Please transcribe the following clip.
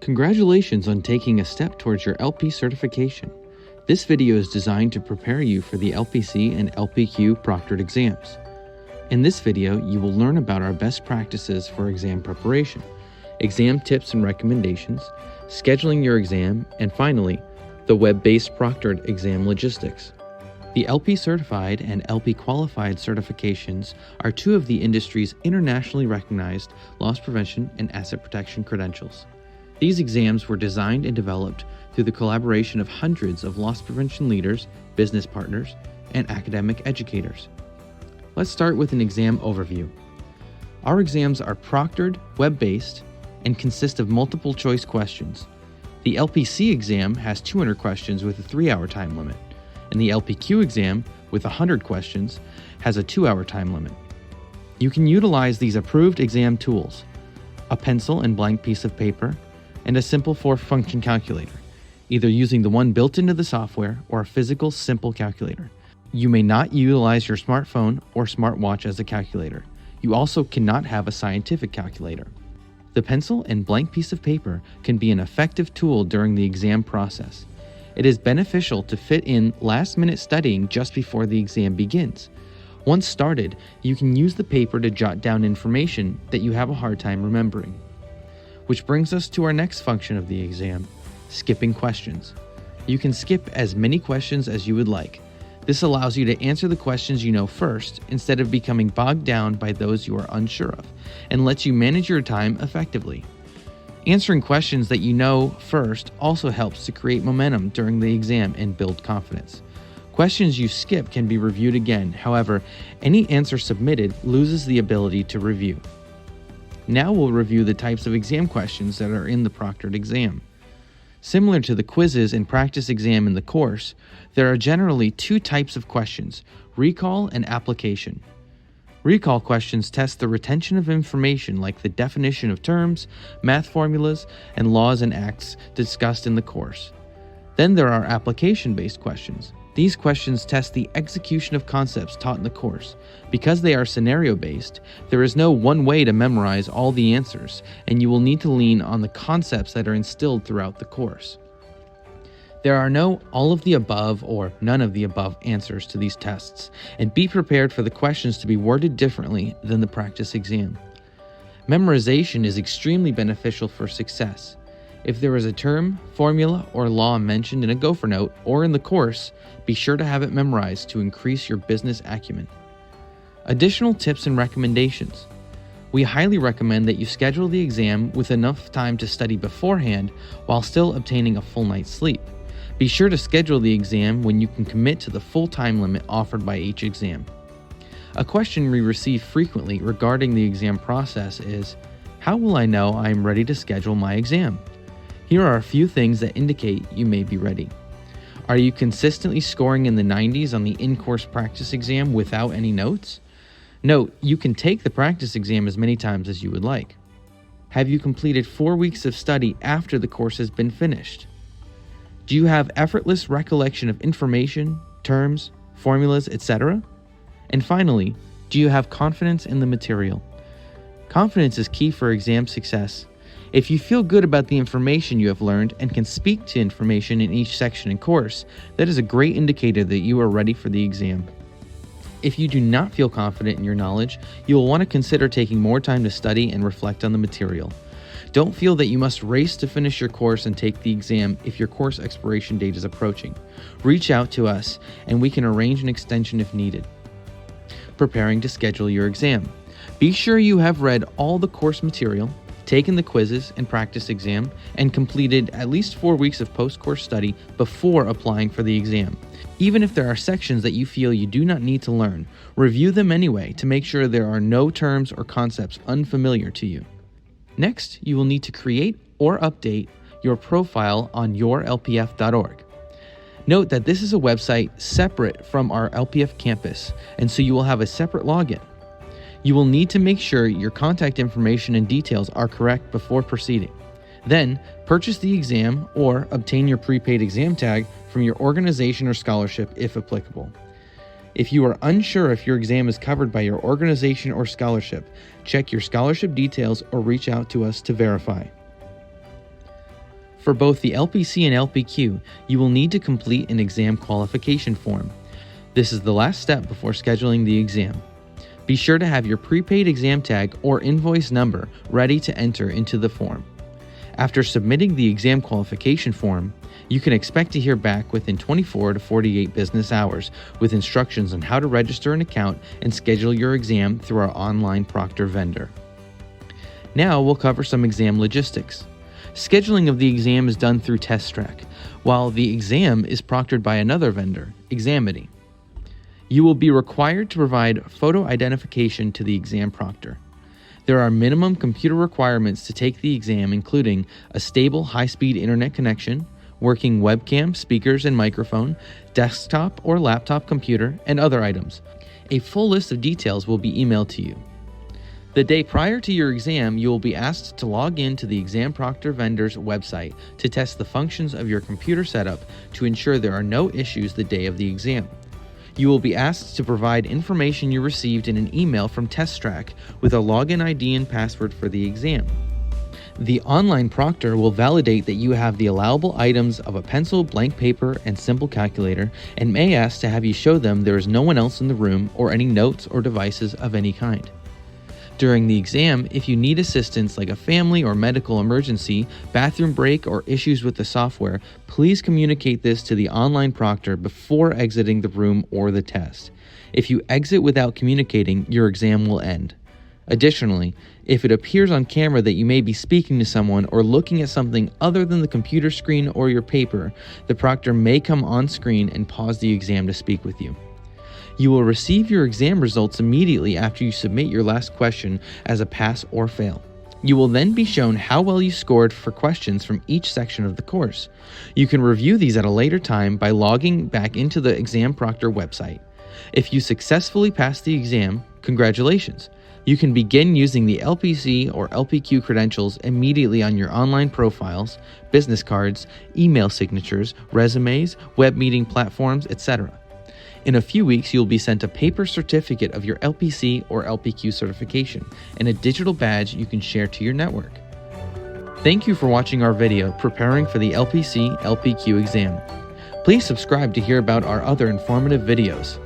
Congratulations on taking a step towards your LP certification. This video is designed to prepare you for the LPC and LPQ Proctored exams. In this video, you will learn about our best practices for exam preparation, exam tips and recommendations, scheduling your exam, and finally, the web-based Proctored exam logistics. The LP Certified and LP Qualified certifications are two of the industry's internationally recognized loss prevention and asset protection credentials. These exams were designed and developed through the collaboration of hundreds of loss prevention leaders, business partners, and academic educators. Let's start with an exam overview. Our exams are proctored, web-based, and consist of multiple choice questions. The LPC exam has 200 questions with a 3-hour time limit, and the LPQ exam, with 100 questions, has a 2-hour time limit. You can utilize these approved exam tools: a pencil and blank piece of paper, and a simple 4-function calculator, either using the one built into the software or a physical simple calculator. You may not utilize your smartphone or smartwatch as a calculator. You also cannot have a scientific calculator. The pencil and blank piece of paper can be an effective tool during the exam process. It is beneficial to fit in last-minute studying just before the exam begins. Once started, you can use the paper to jot down information that you have a hard time remembering. Which brings us to our next function of the exam, skipping questions. You can skip as many questions as you would like. This allows you to answer the questions you know first instead of becoming bogged down by those you are unsure of, and lets you manage your time effectively. Answering questions that you know first also helps to create momentum during the exam and build confidence. Questions you skip can be reviewed again. However, any answer submitted loses the ability to review. Now we'll review the types of exam questions that are in the proctored exam. Similar to the quizzes and practice exam in the course, there are generally two types of questions: recall and application. Recall questions test the retention of information like the definition of terms, math formulas, and laws and acts discussed in the course. Then there are application-based questions. These questions test the execution of concepts taught in the course. Because they are scenario-based, there is no one way to memorize all the answers, and you will need to lean on the concepts that are instilled throughout the course. There are no all of the above or none of the above answers to these tests, and be prepared for the questions to be worded differently than the practice exam. Memorization is extremely beneficial for success. If there is a term, formula, or law mentioned in a Gopher note or in the course, be sure to have it memorized to increase your business acumen. Additional tips and recommendations. We highly recommend that you schedule the exam with enough time to study beforehand while still obtaining a full night's sleep. Be sure to schedule the exam when you can commit to the full time limit offered by each exam. A question we receive frequently regarding the exam process is, how will I know I am ready to schedule my exam? Here are a few things that indicate you may be ready. Are you consistently scoring in the 90s on the in-course practice exam without any notes? Note, you can take the practice exam as many times as you would like. Have you completed 4 weeks of study after the course has been finished? Do you have effortless recollection of information, terms, formulas, etc.? And finally, do you have confidence in the material? Confidence is key for exam success. If you feel good about the information you have learned and can speak to information in each section and course, that is a great indicator that you are ready for the exam. If you do not feel confident in your knowledge, you will want to consider taking more time to study and reflect on the material. Don't feel that you must race to finish your course and take the exam if your course expiration date is approaching. Reach out to us and we can arrange an extension if needed. Preparing to schedule your exam. Be sure you have read all the course material, taken the quizzes and practice exam, and completed at least 4 weeks of post-course study before applying for the exam. Even if there are sections that you feel you do not need to learn, review them anyway to make sure there are no terms or concepts unfamiliar to you. Next, you will need to create or update your profile on yourlpf.org. Note that this is a website separate from our LPF campus, and so you will have a separate login. You will need to make sure your contact information and details are correct before proceeding. Then, purchase the exam or obtain your prepaid exam tag from your organization or scholarship if applicable. If you are unsure if your exam is covered by your organization or scholarship, check your scholarship details or reach out to us to verify. For both the LPC and LPQ, you will need to complete an exam qualification form. This is the last step before scheduling the exam. Be sure to have your prepaid exam tag or invoice number ready to enter into the form. After submitting the exam qualification form, you can expect to hear back within 24 to 48 business hours with instructions on how to register an account and schedule your exam through our online proctor vendor. Now we'll cover some exam logistics. Scheduling of the exam is done through TestTrack, while the exam is proctored by another vendor, Examity. You will be required to provide photo identification to the exam proctor. There are minimum computer requirements to take the exam, including a stable high-speed internet connection, working webcam, speakers and microphone, desktop or laptop computer, and other items. A full list of details will be emailed to you. The day prior to your exam, you will be asked to log in to the exam proctor vendor's website to test the functions of your computer setup to ensure there are no issues the day of the exam. You will be asked to provide information you received in an email from TestTrack with a login ID and password for the exam. The online proctor will validate that you have the allowable items of a pencil, blank paper, and simple calculator, and may ask to have you show them there is no one else in the room or any notes or devices of any kind. During the exam, if you need assistance like a family or medical emergency, bathroom break, or issues with the software, please communicate this to the online proctor before exiting the room or the test. If you exit without communicating, your exam will end. Additionally, if it appears on camera that you may be speaking to someone or looking at something other than the computer screen or your paper, the proctor may come on screen and pause the exam to speak with you. You will receive your exam results immediately after you submit your last question as a pass or fail. You will then be shown how well you scored for questions from each section of the course. You can review these at a later time by logging back into the exam proctor website. If you successfully pass the exam, congratulations! You can begin using the LPC or LPQ credentials immediately on your online profiles, business cards, email signatures, resumes, web meeting platforms, etc. In a few weeks, you'll be sent a paper certificate of your LPC or LPQ certification and a digital badge you can share to your network. Thank you for watching our video preparing for the LPC/LPQ exam. Please subscribe to hear about our other informative videos.